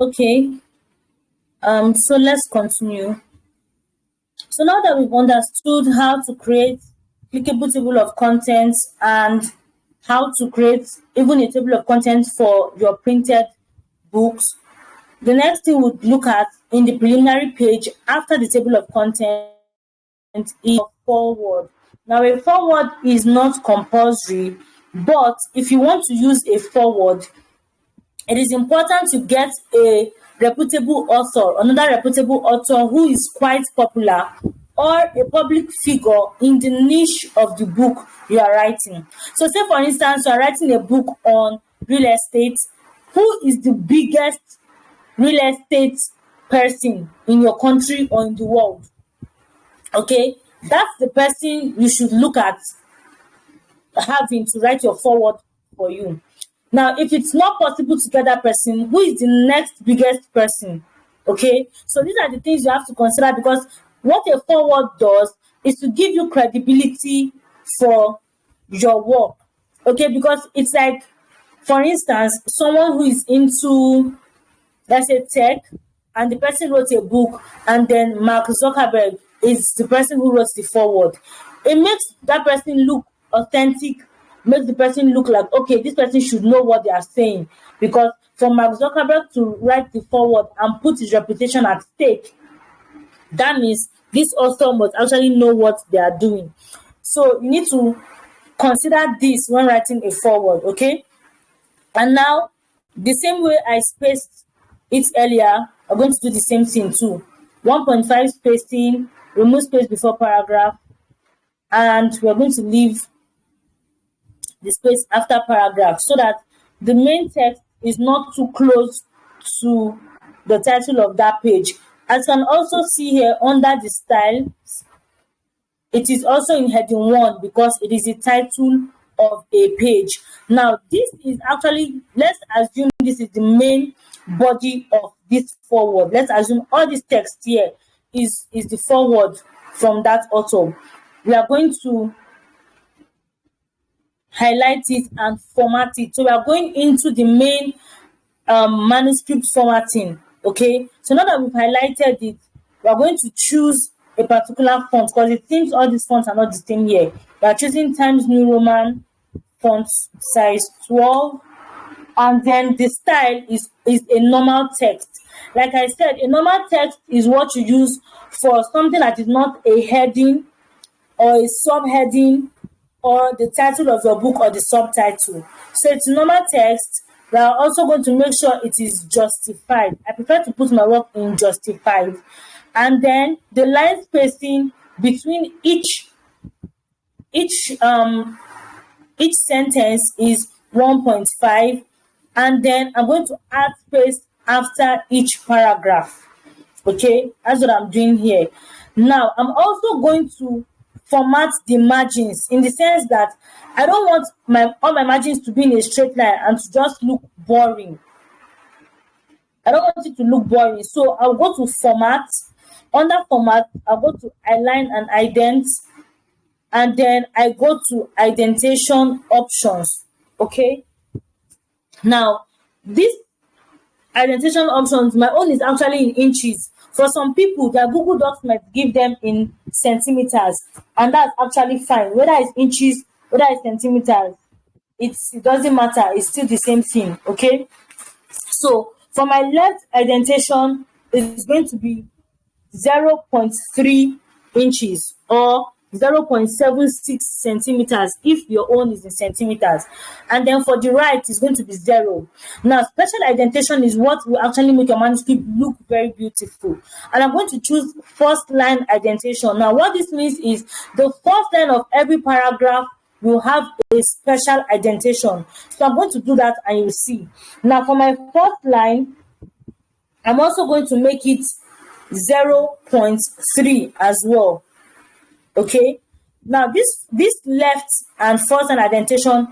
Okay, so let's continue. So now that we've understood how to create clickable table of contents and how to create even a table of contents for your printed books, the next thing we'll look at in the preliminary page after the table of contents is forward. Now, a forward is not compulsory, but if you want to use a forward, it is important to get a reputable author, another reputable author who is quite popular, or a public figure in the niche of the book you are writing. So, say for instance, you are writing a book on real estate. Who is the biggest real estate person in your country or in the world? Okay, that's the person you should look at having to write your forward for you. Now, if it's not possible to get that person, who is the next biggest person? Okay, so these are the things you have to consider, because what a forward does is to give you credibility for your work. Okay, because it's like, for instance, someone who is into, let's say, tech, and the person wrote a book, and then Mark Zuckerberg is the person who wrote the forward. It makes that person look authentic, makes the person look like, okay, this person should know what they are saying, because for Mark Zuckerberg to write the forward and put his reputation at stake, that means this author must actually know what they are doing. So you need to consider this when writing a forward, okay? And now, the same way I spaced it earlier, I'm going to do the same thing too. 1.5 spacing, remove space before paragraph, and we're going to leave the space after paragraph so that the main text is not too close to the title of that page. As you can also see here under the style, it is also in heading 1 because it is the title of a page. Now, this is actually, let's assume this is the main body of this forward. Let's assume all this text here is the forward from that author. We are going to highlight it and format it. So we are going into the main manuscript formatting. Okay, so now that we've highlighted it, we are going to choose a particular font, because it seems all these fonts are not the same here. We are choosing Times New Roman font size 12, and then the style is a normal text. Like I said, a normal text is what you use for something that is not a heading or a subheading or the title of your book or the subtitle. So it's normal text. We are also going to make sure it is justified. I prefer to put my work in justified. And then the line spacing between each sentence is 1.5, and then I'm going to add space after each paragraph. Okay, that's what I'm doing here. Now, I'm also going to format the margins, in the sense that I don't want all my margins to be in a straight line and to just look boring. I don't want it to look boring. So I'll go to format. Under format, I'll go to align and ident, and then I go to indentation options. Okay. Now, this indentation options, my own is actually in inches. For some people, their Google Docs might give them in centimeters, and that's actually fine. Whether it's inches, whether it's centimeters, it doesn't matter. It's still the same thing. Okay. So for my left indentation, it's going to be 0.3 inches or 0.76 centimeters if your own is in centimeters, and then for the right is going to be 0. Now, special indentation is what will actually make your manuscript look very beautiful, and I'm going to choose first line indentation. Now, what this means is the first line of every paragraph will have a special indentation. So I'm going to do that, and you'll see. Now, for my first line, I'm also going to make it 0.3 as well. Okay. Now, this left and first line indentation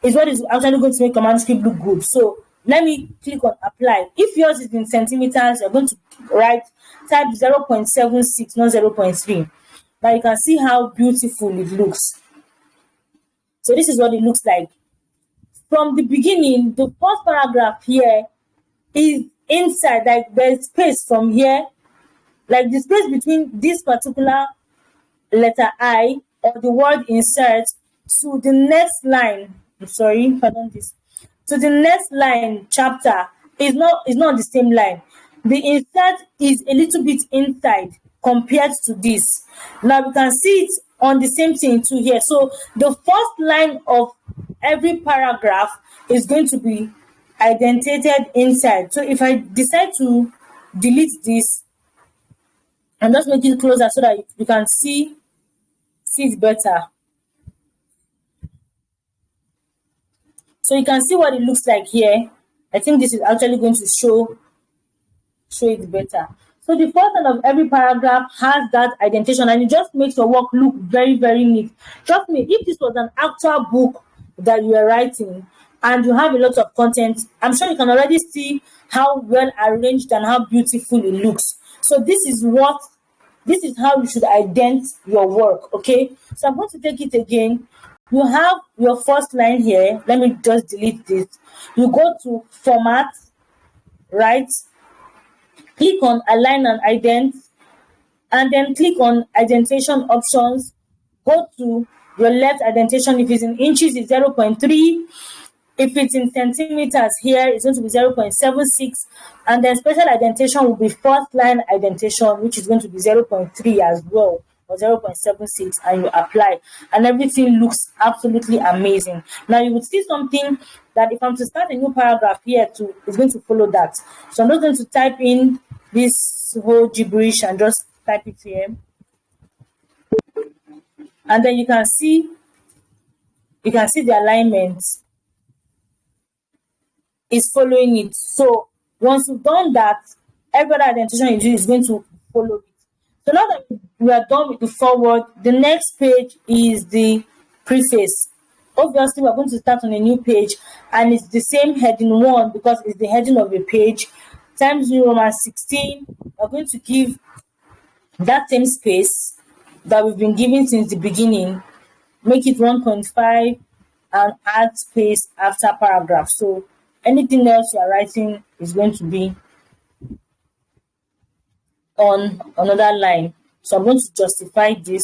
is what is actually going to make your manuscript look good. So let me click on apply. If yours is in centimeters, you're going to type 0.76, not 0.3. Now you can see how beautiful it looks. So this is what it looks like. From the beginning, the first paragraph here is inside, like there's space from here, like the space between this particular letter I or the word insert to the next line. I'm sorry, pardon this. To the next line chapter is not the same line. The insert is a little bit inside compared to this. Now we can see it on the same thing too here. So the first line of every paragraph is going to be indentated inside. So if I decide to delete this and just make it closer so that you can see it better. So you can see what it looks like here. I think this is actually going to show it better. So the first line of every paragraph has that indentation, and it just makes your work look very, very neat. Trust me, if this was an actual book that you are writing and you have a lot of content, I'm sure you can already see how well arranged and how beautiful it looks. So this is how you should indent your work, okay? So I'm going to take it again. You have your first line here. Let me just delete this. You go to format, right? Click on align and ident, and then click on indentation options. Go to your left indentation. If it's in inches, it's 0.3. If it's in centimeters here, it's going to be 0.76. And then special indentation will be first line indentation, which is going to be 0.3 as well, or 0.76, and you apply. And everything looks absolutely amazing. Now you would see something that if I'm to start a new paragraph here too, it's going to follow that. So I'm not going to type in this whole gibberish and just type it here. And then you can see the alignment is following it. So once you've done that, every other indentation you do is going to follow it. So now that we are done with the forward, the next page is the preface. Obviously, we're going to start on a new page, and it's the same heading 1 because it's the heading of a page. Times New Roman 16. We're going to give that same space that we've been giving since the beginning. Make it 1.5 and add space after paragraph. So anything else you're writing is going to be on another line. So I'm going to justify this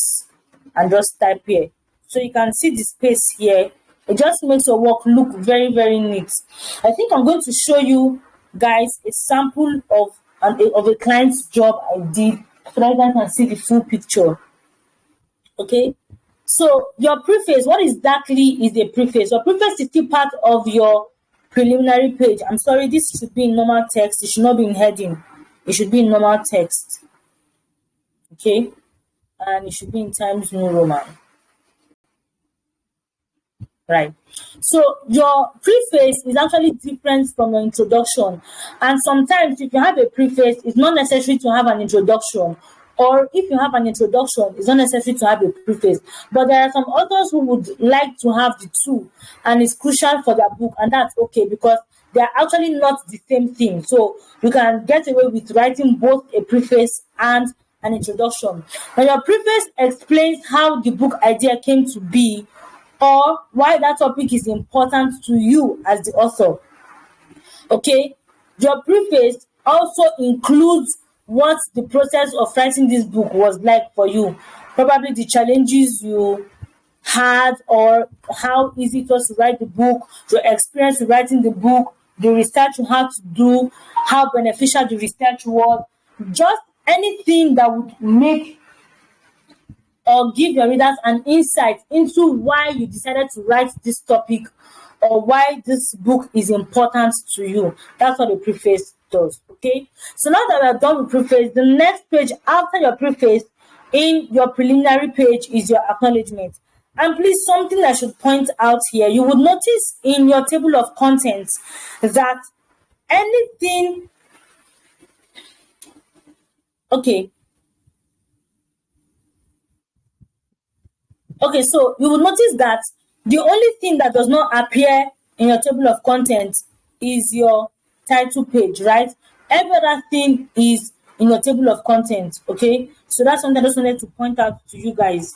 and just type here. So you can see the space here. It just makes your work look very, very neat. I think I'm going to show you guys a sample of a client's job I did so that you guys can see the full picture. Okay. So your preface, what exactly is a preface? Your preface is still part of your preliminary page. I'm sorry, this should be in normal text. It should not be in heading. It should be in normal text. Okay. And it should be in Times New Roman. Right. So your preface is actually different from your introduction. And sometimes if you have a preface, it's not necessary to have an introduction. Or if you have an introduction, it's not necessary to have a preface. But there are some authors who would like to have the two, and it's crucial for their book, and that's okay because they are actually not the same thing. So you can get away with writing both a preface and an introduction. Now your preface explains how the book idea came to be, or why that topic is important to you as the author. Okay, your preface also includes what the process of writing this book was like for you, probably the challenges you had, or how easy it was to write the book, your experience writing the book, the research you had to do, how beneficial the research was, just anything that would make or give your readers an insight into why you decided to write this topic or why this book is important to you. That's what the preface does. Okay, so now that we're done with preface, the next page after your preface in your preliminary page is your acknowledgement. And please, something I should point out here, you would notice in your table of contents that anything, okay, so you will notice that the only thing that does not appear in your table of contents is your title page, right? Every other thing is in your table of contents, okay? So that's something I just wanted to point out to you guys.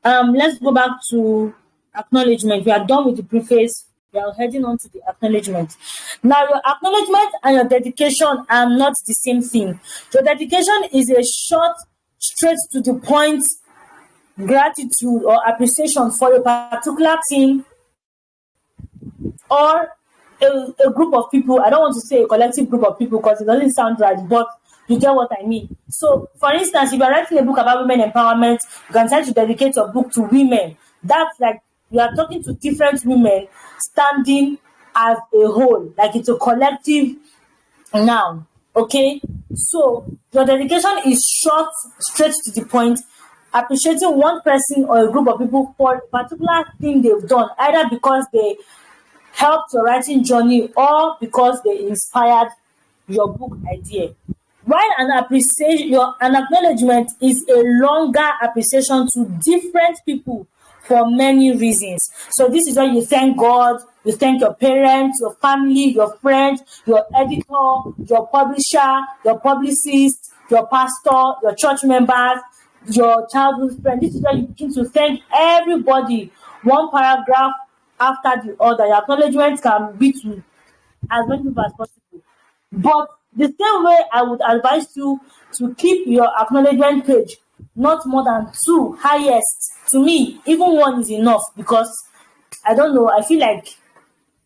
Let's go back to acknowledgement. We are done with the preface. We are heading on to the acknowledgement. Now, your acknowledgement and your dedication are not the same thing. Your dedication is a short, straight to the point gratitude or appreciation for a particular thing or a group of people. I don't want to say a collective group of people because it doesn't sound right, but you get what I mean. So, for instance, if you're writing a book about women empowerment, you can try to dedicate your book to women. That's like you are talking to different women standing as a whole, like it's a collective noun. Okay, so your dedication is short, straight to the point, appreciating one person or a group of people for a particular thing they've done, either because they helped your writing journey or because they inspired your book idea. While an acknowledgement is a longer appreciation to different people for many reasons. So this is when you thank God, you thank your parents, your family, your friends, your editor, your publisher, your publicist, your pastor, your church members, your childhood friend. This is where you begin to thank everybody, one paragraph after the other. Your acknowledgement can be to as many people as possible. But the same way, I would advise you to keep your acknowledgement page not more than 2, highest. To me, even 1 is enough because I don't know. I feel like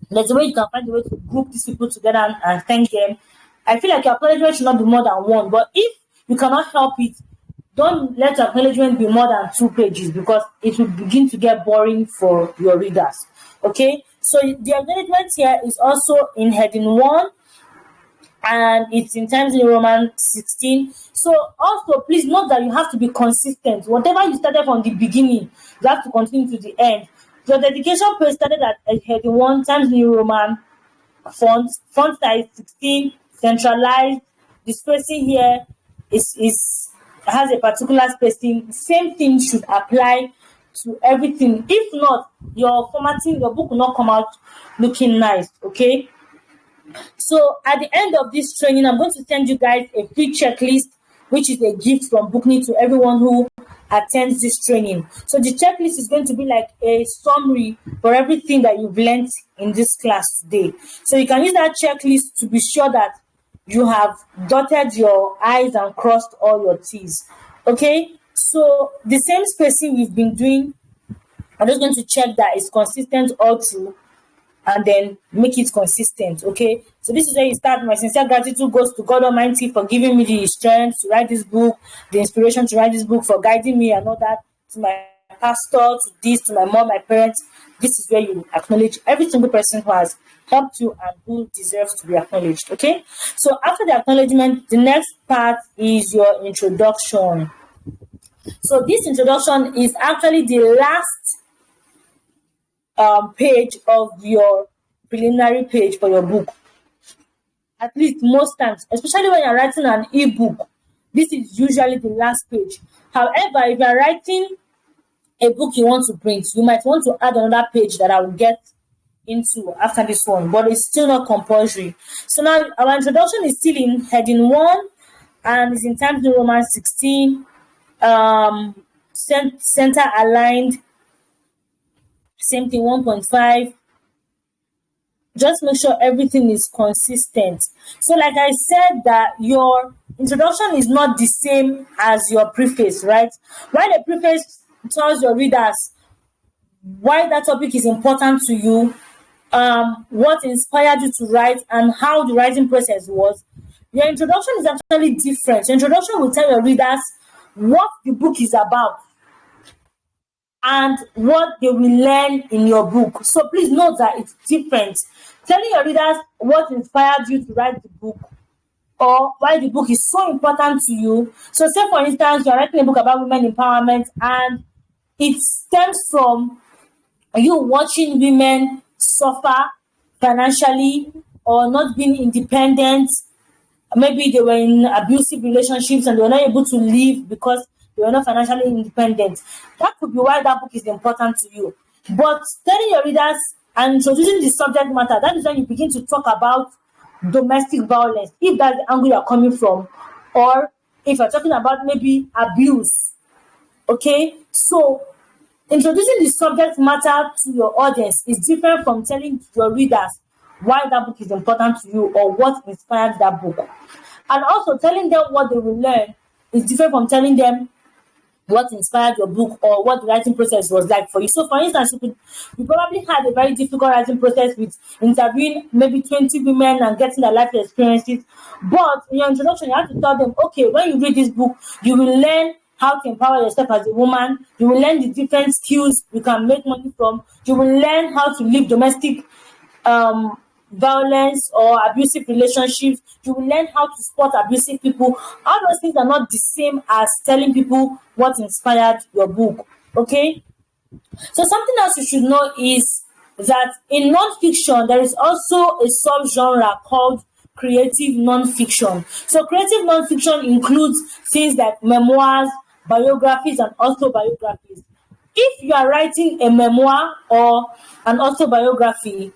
there's a way you can find a way to group these people together and thank them. I feel like your acknowledgement should not be more than 1. But if you cannot help it, don't let your acknowledgement be more than 2 pages because it will begin to get boring for your readers. Okay, so the acknowledgement here is also in heading 1 and it's in Times New Roman 16. So also please note that you have to be consistent. Whatever you started from the beginning, you have to continue to the end. Your dedication page started at heading 1, Times New Roman, font size 16, centralized. The spacing here is has a particular spacing. Same thing should apply to everything. If not, your formatting, your book will not come out looking nice. Okay. So at the end of this training, I'm going to send you guys a free checklist, which is a gift from Bookney to everyone who attends this training. So the checklist is going to be like a summary for everything that you've learned in this class today. So you can use that checklist to be sure that you have dotted your I's and crossed all your T's. Okay, so the same spacing we've been doing, I'm just going to check that it's consistent all through and then make it consistent. Okay, so this is where you start. My sincere gratitude goes to God Almighty for giving me the strength to write this book, the inspiration to write this book, for guiding me and all that, to my pastor, to this, to my mom, my parents. This is where you acknowledge every single person who has helped you and who deserves to be acknowledged. Okay, so after the acknowledgement, the next part is your introduction. So this introduction is actually the last page of your preliminary page for your book. At least most times, especially when you're writing an ebook, this is usually the last page. However, if you're writing a book you want to print, you might want to add another page that I will get into after this one, but it's still not compulsory. So now our introduction is still in heading 1 and it's in Times New Roman 16, center aligned. Same thing, 1.5. Just make sure everything is consistent. So like I said, that your introduction is not the same as your preface, right? While the preface tells your readers why that topic is important to you, what inspired you to write, and how the writing process was, your introduction is actually different. Your introduction will tell your readers what the book is about and what they will learn in your book. So please note that it's different. Telling your readers what inspired you to write the book or why the book is so important to you. So say for instance, you're writing a book about women empowerment and it stems from you watching women suffer financially or not being independent. Maybe they were in abusive relationships and they were not able to live because they were not financially independent. That could be why that book is important to you. But telling your readers and introducing the subject matter, that is when you begin to talk about domestic violence, if that's the angle you're coming from, or if you're talking about maybe abuse. Okay, so Introducing the subject matter to your audience is different from telling your readers why that book is important to you or what inspired that book. And also telling them what they will learn is different from telling them what inspired your book or what the writing process was like for you. So, for instance, you probably had a very difficult writing process with interviewing maybe 20 women and getting their life experiences. But in your introduction, you have to tell them, okay, when you read this book, you will learn how to empower yourself as a woman. You will learn the different skills you can make money from. You will learn how to live domestic violence or abusive relationships. You will learn how to spot abusive people. All those things are not the same as telling people what inspired your book. Okay? So something else you should know is that in nonfiction, there is also a subgenre called creative nonfiction. So creative nonfiction includes things like memoirs, biographies, and autobiographies. If you are writing a memoir or an autobiography,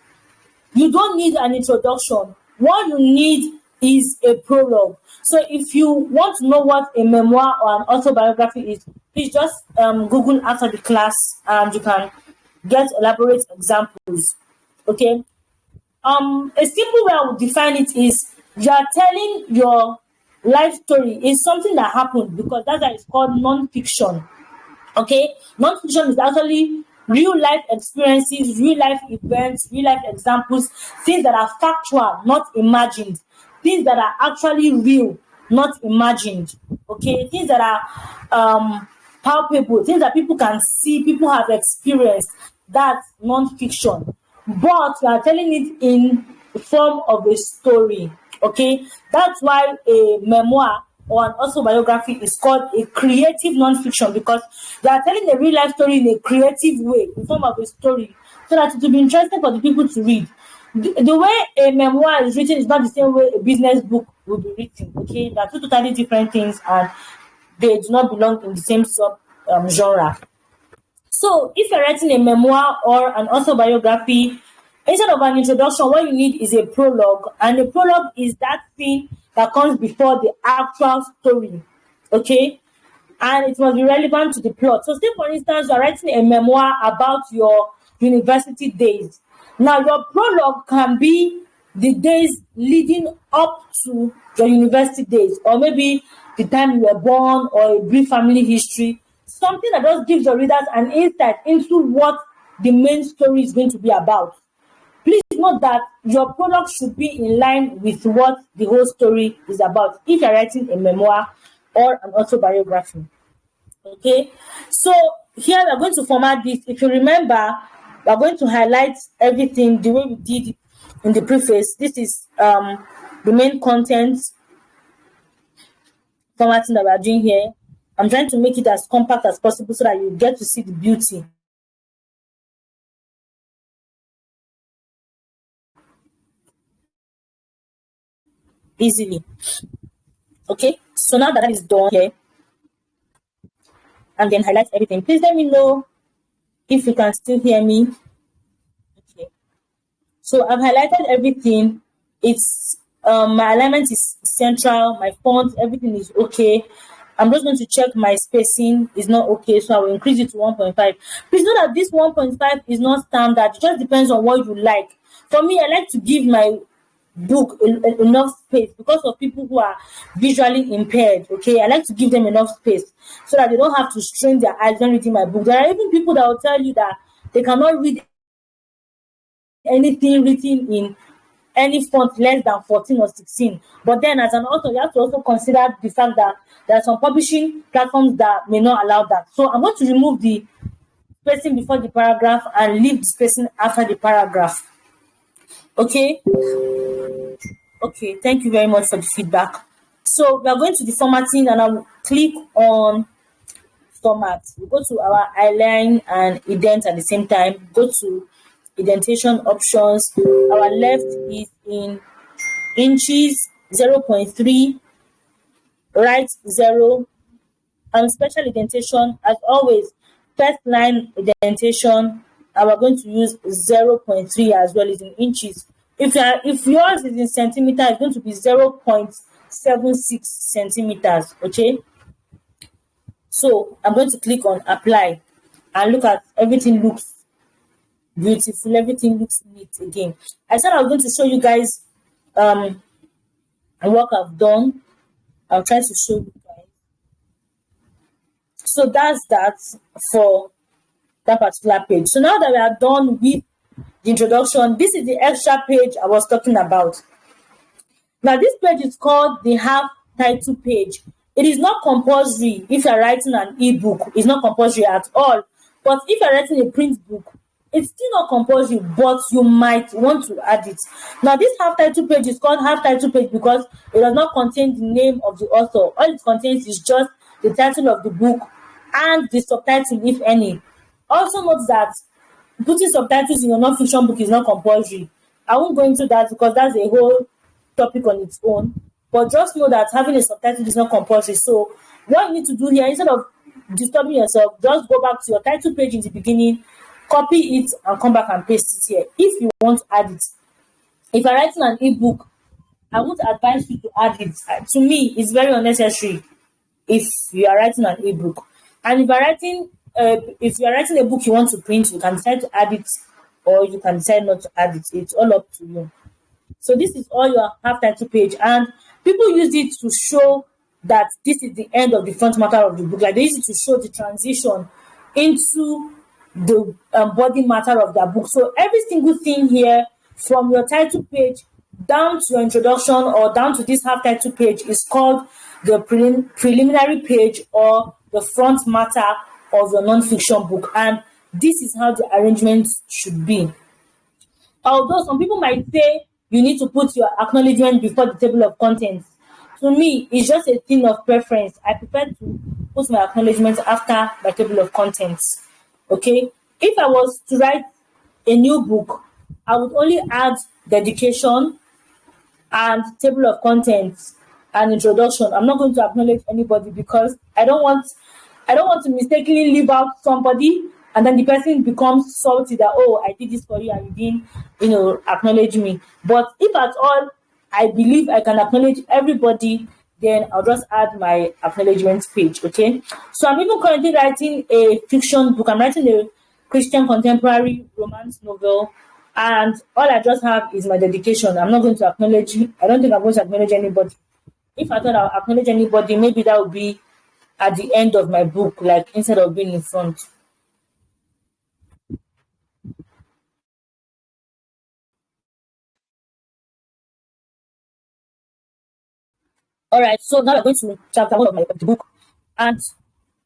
you don't need an introduction. What you need is a prologue. So if you want to know what a memoir or an autobiography is, please just Google after the class and you can get elaborate examples. Okay. A simple way I would define it is you are telling your life story is something that happened, because that's why it's called non-fiction. Okay, non-fiction is actually real life experiences, real life events, real life examples, things that are factual, not imagined, things that are actually real, not imagined. Okay, things that are palpable, things that people can see, people have experienced. That's non-fiction, but we are telling it in the form of a story. Okay, that's why a memoir or an autobiography is called a creative non-fiction, because they are telling a real life story in a creative way, in form of a story, so that it will be interesting for the people to read. The way a memoir is written is not the same way a business book will be written. Okay, they are two totally different things, and they do not belong in the same sub genre. So, if you're writing a memoir or an autobiography, instead of an introduction, what you need is a prologue. And a prologue is that thing that comes before the actual story. Okay? And it must be relevant to the plot. So, say for instance, you're writing a memoir about your university days. Now, your prologue can be the days leading up to your university days, or maybe the time you were born, or a brief family history. Something that just gives your readers an insight into what the main story is going to be about. Please note that your prologue should be in line with what the whole story is about if you're writing a memoir or an autobiography. Okay, so here we're going to format this. If you remember, we're going to highlight everything the way we did in the preface. This is the main content formatting that we're doing here. I'm trying to make it as compact as possible so that you get to see the beauty. Easily. Okay, so now that is done here, and then highlight everything. Please let me know if you can still hear me. Okay, so I've highlighted everything. It's my alignment is central, my font, everything is okay. I'm just going to check my spacing is not okay, so I will increase it to 1.5. Please know that this 1.5 is not standard. It just depends on what you like. For me, I like to give my book enough space because of people who are visually impaired. Okay, I like to give them enough space so that they don't have to strain their eyes when reading my book. There are even people that will tell you that they cannot read anything written in any font less than 14 or 16. But then as an author, you have to also consider the fact that there are some publishing platforms that may not allow that. So I'm going to remove the spacing before the paragraph and leave the spacing after the paragraph. Okay? Okay, thank you very much for the feedback. So we are going to the formatting, and I'll click on format. We go to our eyeline and indent at the same time. Go to indentation options. Our left is in inches, 0.3, right 0, and special indentation as always. First line indentation, and we're going to use 0.3 as well as in inches. If yours is in centimeters, it's going to be 0.76 centimeters. Okay. So I'm going to click on apply, and look at everything looks beautiful, everything looks neat again. I said I was going to show you guys um what I've done. I'll try to show you guys. So that's that for that particular page. So now that we are done with the introduction, this is the extra page I was talking about. Now this page is called the half title page. It is not compulsory if you're writing an ebook. It's not compulsory at all. But if you're writing a print book, it's still not compulsory, but you might want to add it. Now this half title page is called half title page because it does not contain the name of the author. All it contains is just the title of the book and the subtitle, if any. Also note that putting subtitles in your non-fiction book is not compulsory. I won't go into that because that's a whole topic on its own. But just know that having a subtitle is not compulsory. So what you need to do here, instead of disturbing yourself, just go back to your title page in the beginning, copy it, and come back and paste it here if you want to add it. If you're writing an ebook, I would advise you to add it. To me, it's very unnecessary if you are writing an ebook. And if you're writing a book you want to print, you can decide to add it or you can decide not to add it. It's all up to you. So this is all your half title page, and people use it to show that this is the end of the front matter of the book. Like they use it to show the transition into the body matter of their book. So every single thing here, from your title page down to your introduction or down to this half title page, is called the preliminary page or the front matter of your non-fiction book. And this is how the arrangement should be. Although some people might say you need to put your acknowledgement before the table of contents. To me, it's just a thing of preference. I prefer to put my acknowledgement after my table of contents. Okay? If I was to write a new book, I would only add dedication and table of contents and introduction. I'm not going to acknowledge anybody because I don't want to mistakenly leave out somebody and then the person becomes salty that, oh, I did this for you and you didn't, acknowledge me. But if at all I believe I can acknowledge everybody, then I'll just add my acknowledgement page, okay? So I'm even currently writing a fiction book. I'm writing a Christian contemporary romance novel, and all I just have is my dedication. I'm not going to acknowledge, I don't think I'm going to acknowledge anybody. If I thought I'll acknowledge anybody, maybe that would be at the end of my book, like instead of being in front. All right, so now we're going to chapter 1 of the book. And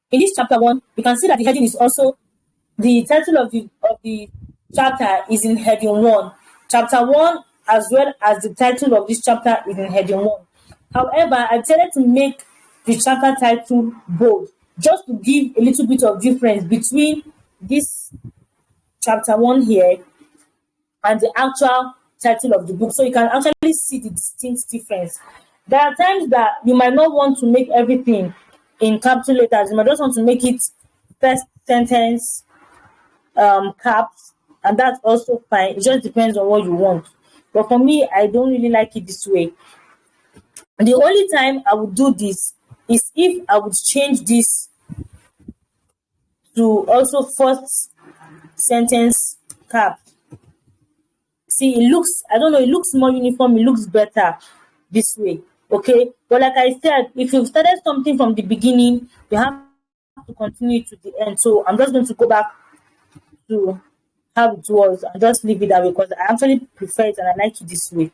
in this chapter 1, you can see that the heading is also, the title of the chapter is in heading 1. Chapter 1, as well as the title of this chapter, is in heading 1. However, I decided to make the chapter title bold, just to give a little bit of difference between this chapter 1 here and the actual title of the book, so you can actually see the distinct difference. There are times that you might not want to make everything in capital letters. You might just want to make it first sentence caps, and that's also fine. It just depends on what you want. But for me, I don't really like it this way. The only time I would do this is if I would change this to also first sentence cap. See, it looks, I don't know, it looks more uniform, it looks better this way, okay? But like I said, if you've started something from the beginning, you have to continue to the end. So I'm just going to go back to how it was and just leave it that way because I actually prefer it and I like it this way.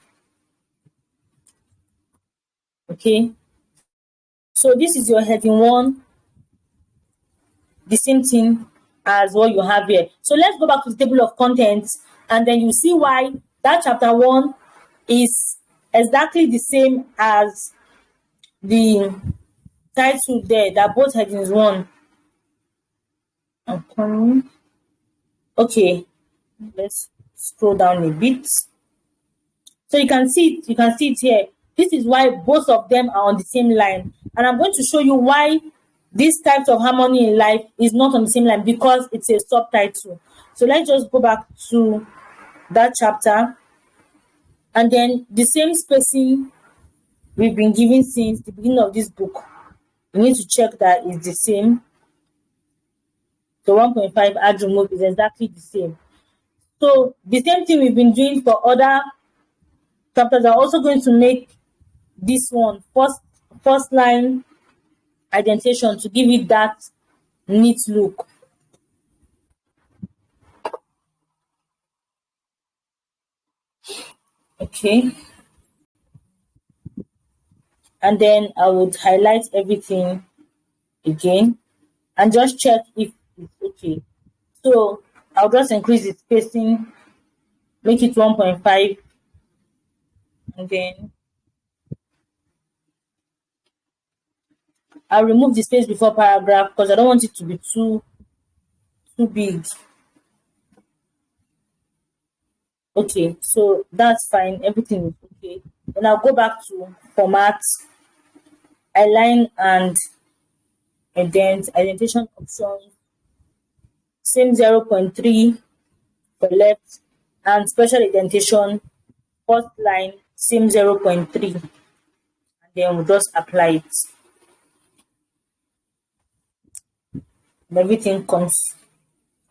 Okay, so this is your heading 1, the same thing as what you have here. So let's go back to the table of contents and then you see why that chapter 1 is exactly the same as the title there, that both headings 1. Okay, let's scroll down a bit. So you can see it here. This is why both of them are on the same line. And I'm going to show you why this type of harmony in life is not on the same line, because it's a subtitle. So let's just go back to that chapter. And then the same spacing we've been given since the beginning of this book. You need to check that it's the same. So 1.5 add remove is exactly the same. So the same thing we've been doing for other chapters are also going to make this one first line indentation to give it that neat look. Okay, and then I would highlight everything again and just check if it's okay. So I'll just increase the spacing, make it 1.5, and then I'll remove the space before paragraph because I don't want it to be too big. Okay, so that's fine. Everything is okay. Then I'll go back to format, align and indent, indentation options, same 0.3 for left, and special indentation, first line, same 0.3. And then we'll just apply it. And everything comes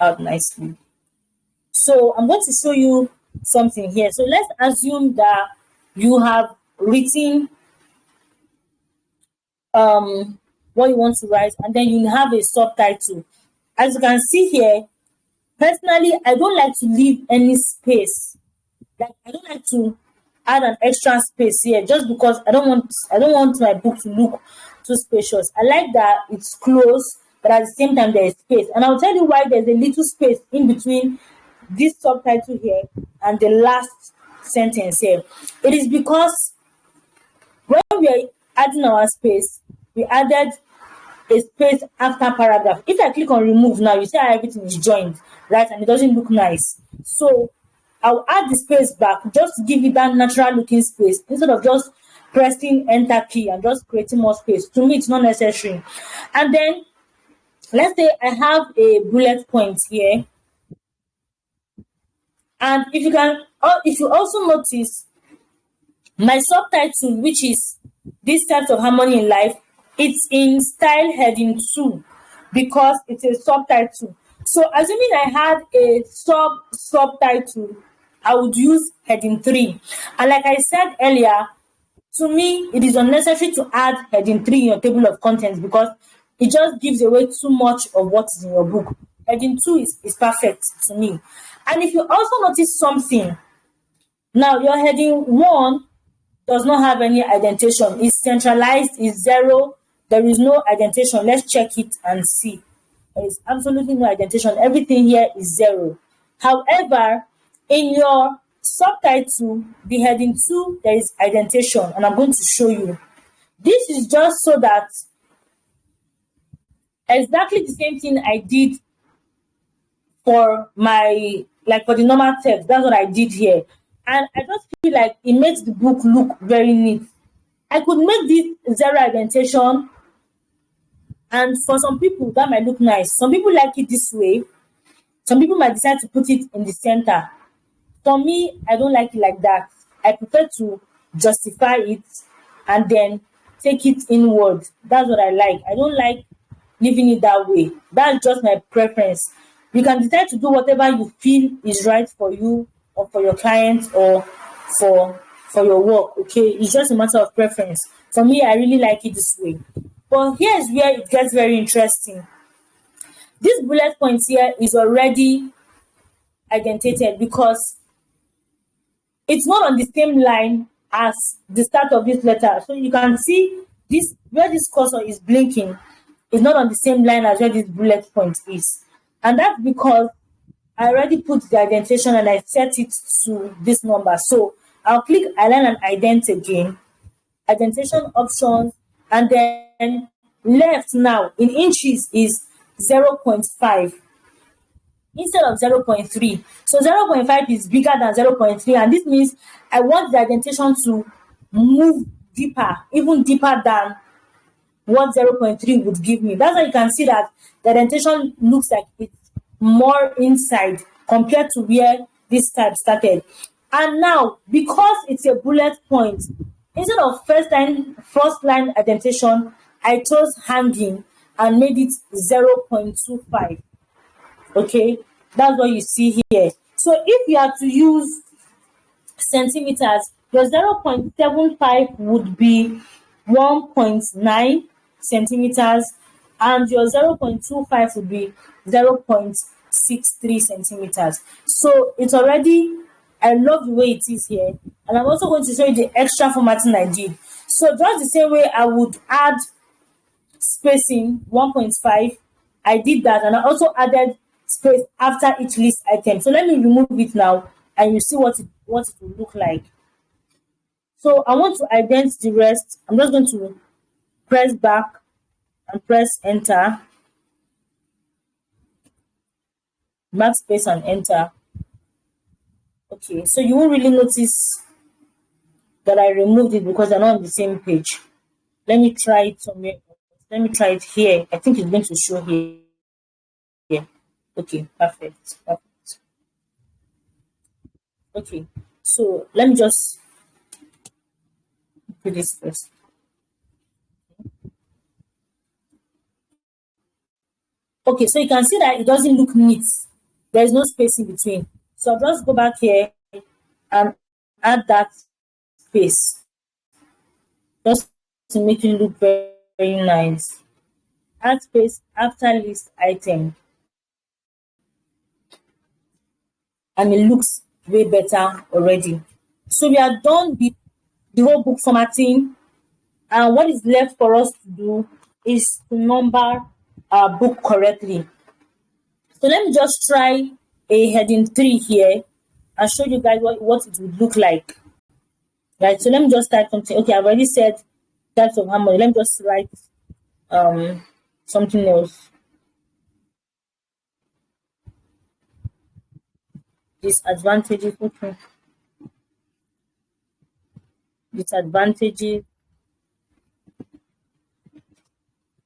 out nicely. So I'm going to show you something here. So let's assume that you have written what you want to write, and then you have a subtitle. As you can see here, personally, I don't like to leave any space. Like I don't like to add an extra space here just because I don't want my book to look too spacious. I like that it's close, but at the same time there is space. And I'll tell you why there's a little space in between this subtitle here and the last sentence here. It is because when we are adding our space, we added a space after paragraph. If I click on remove now, you see how everything is joined, right? And it doesn't look nice. So I'll add the space back just to give it that natural looking space instead of just pressing enter key and just creating more space. To me, it's not necessary. And then let's say I have a bullet point here. And if you also notice, my subtitle, which is This Types of Harmony in Life, it's in style heading 2 because it's a subtitle. So assuming I had a subtitle, I would use heading 3. And like I said earlier, to me, it is unnecessary to add heading 3 in your table of contents because it just gives away too much of what is in your book. Heading 2 is perfect to me. And if you also notice something, now your heading 1 does not have any indentation. It's centralized, it's 0. There is no indentation. Let's check it and see. There is absolutely no indentation. Everything here is 0. However, in your subtitle, the heading 2, there is indentation, and I'm going to show you. This is just so that exactly the same thing I did for for the normal text. That's what I did here. And I just feel like it makes the book look very neat. I could make this 0 indentation, and for some people that might look nice. Some people like it this way. Some people might decide to put it in the center. For me, I don't like it like that. I prefer to justify it and then take it inward. That's what I like. I don't like leaving it that way. That's just my preference. You can decide to do whatever you feel is right for you or for your client or for your work. Okay, it's just a matter of preference. For me, I really like it this way. But here's where it gets very interesting. This bullet point here is already indentated because it's not on the same line as the start of this letter. So you can see this where this cursor is blinking is not on the same line as where this bullet point is. And that's because I already put the indentation and I set it to this number. So I'll click align and indent again, indentation options, and then left now in inches is 0.5 instead of 0.3. So 0.5 is bigger than 0.3, and this means I want the indentation to move deeper, even deeper than what 0.3 would give me. That's why you can see that the indentation looks like it's more inside compared to where this type started. And now, because it's a bullet point, instead of first line indentation, I chose hanging and made it 0.25. Okay, that's what you see here. So if you are to use centimeters, your 0.75 would be 1.9 centimeters, and your 0.25 would be 0.63 centimeters. So it's already, I love the way it is here. And I'm also going to show you the extra formatting I did. So just the same way I would add spacing 1.5, I did that, and I also added space after each list item. So let me remove it now, and you see what it will look like. So I want to indent the rest. I'm just going to press back and press enter, backspace and enter. Okay, so you won't really notice that I removed it because they're not on the same page. Let me try it somewhere else. Let me try it here. I think it's going to show here. Okay, perfect. Okay, so let me just do this first. Okay, so you can see that it doesn't look neat. There is no space in between. So I'll just go back here and add that space just to make it look very, very nice. Add space after list item, and it looks way better already. So we are done with the whole book formatting, and what is left for us to do is to number our book correctly. So let me just try a heading 3 here and show you guys what it would look like. Right, so let me just type something. Okay, I've already said types of harmony. Let me just write something else. Disadvantages. Okay. Disadvantages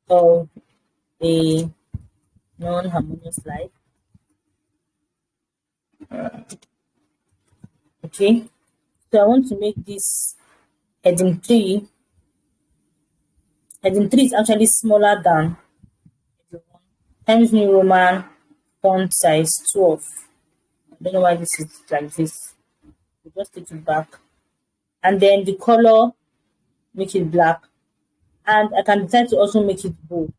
of a non-harmonious life. Okay, so I want to make this heading 3. Heading 3 is actually smaller than Times New Roman font size 12. I don't know why this is like this. We just take it back. And then the color, make it black. And I can decide to also make it bold.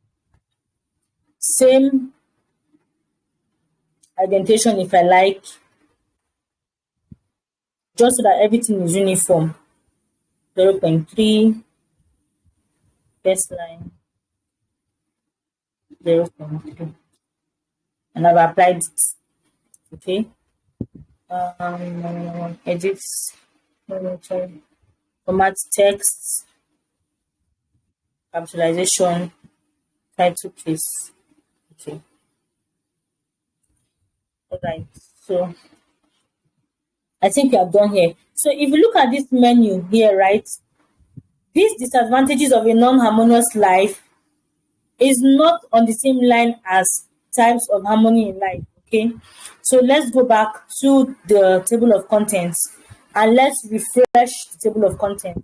Same indentation if I like, just so that everything is uniform. 0.3, first line, 0.3. And I've applied it. Okay. Edits, format text, capitalization, title case. Okay. All right. So I think we are done here. So if you look at this menu here, right, these disadvantages of a non-harmonious life is not on the same line as types of harmony in life. Okay, so let's go back to the table of contents and let's refresh the table of contents.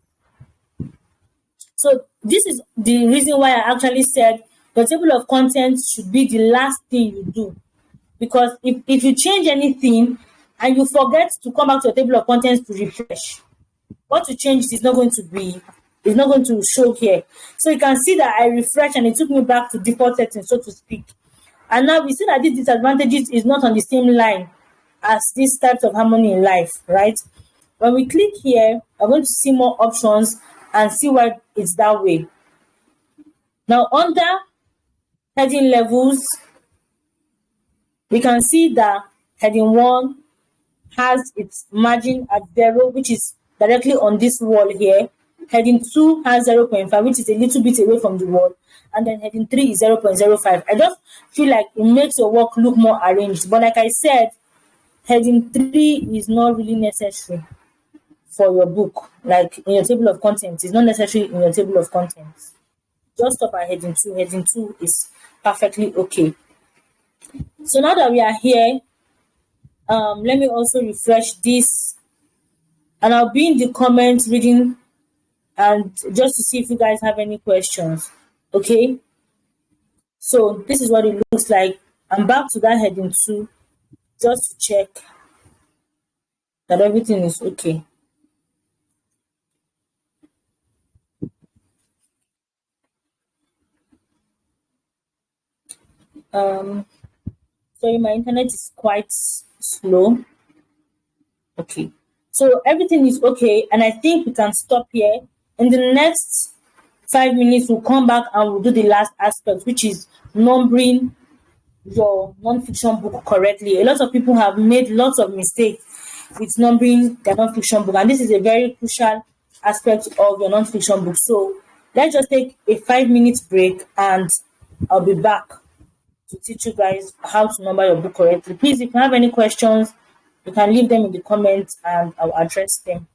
So this is the reason why I actually said the table of contents should be the last thing you do, because if you change anything and you forget to come back to your table of contents to refresh, what you changed is not going to show here. So you can see that I refreshed and it took me back to default settings, so to speak. And now we see that these disadvantages is not on the same line as these types of harmony in life, right? When we click here, we're going to see more options and see why it's that way. Now under heading levels, we can see that heading 1 has its margin at 0, which is directly on this wall here. Heading 2 has 0.5, which is a little bit away from the wall. And then heading 3 is 0.05. I just feel like it makes your work look more arranged. But like I said, heading 3 is not really necessary for your book. Like in your table of contents, it's not necessary in your table of contents. Just stop at heading 2. Heading 2 is perfectly okay. So now that we are here, let me also refresh this. And I'll be in the comments reading and just to see if you guys have any questions. Okay, so this is what it looks like. I'm back to that heading 2 just to check that everything is okay. Um, sorry, my internet is quite slow. Okay. So everything is okay, and I think we can stop here. In the next 5 minutes, we'll come back and we'll do the last aspect, which is numbering your non-fiction book correctly. A lot of people have made lots of mistakes with numbering their non-fiction book, and this is a very crucial aspect of your non-fiction book. So let's just take a 5 minute break, and I'll be back to teach you guys how to number your book correctly. Please, if you have any questions, you can leave them in the comments and I'll address them.